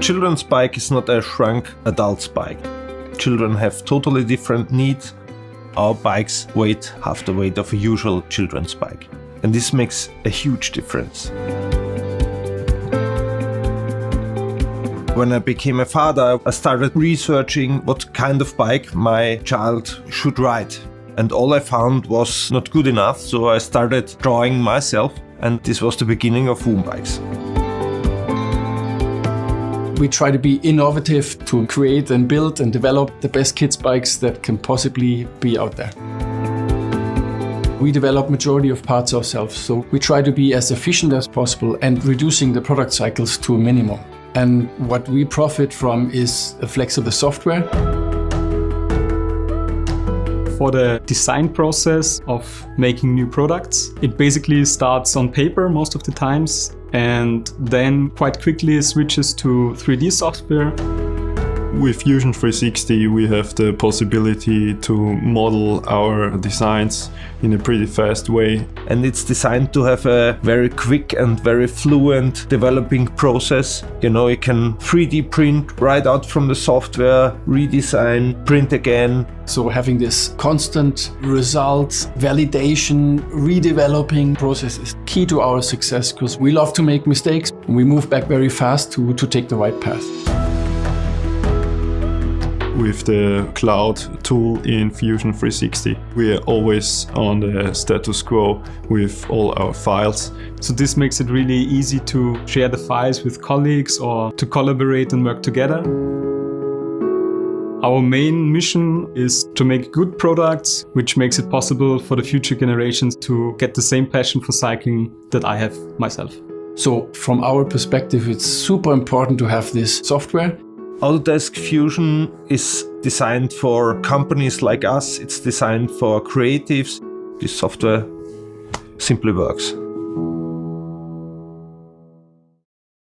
children's bike is not a shrunk adult's bike. Children have totally different needs. Our bikes weigh half the weight of a usual children's bike. And this makes a huge difference. When I became a father, I started researching what kind of bike my child should ride. And all I found was not good enough, so I started drawing myself, and this was the beginning of Woom Bikes. We try to be innovative to create and build and develop the best kids' bikes that can possibly be out there. We develop majority of parts ourselves, so we try to be as efficient as possible and reducing the product cycles to a minimum. And what we profit from is a flexible software. For the design process of making new products, it basically starts on paper most of the times and then quite quickly switches to 3D software. With Fusion 360 we have the possibility to model our designs in a pretty fast way. And it's designed to have a very quick and very fluent developing process. You can 3D print right out from the software, redesign, print again. So having this constant results, validation, redeveloping process is key to our success because we love to make mistakes and we move back very fast to take the right path. With the cloud tool in Fusion 360, we are always on the status quo with all our files. So this makes it really easy to share the files with colleagues or to collaborate and work together. Our main mission is to make good products, which makes it possible for the future generations to get the same passion for cycling that I have myself. So from our perspective, it's super important to have this software. Autodesk Fusion is designed for companies like us. It's designed for creatives. This software simply works.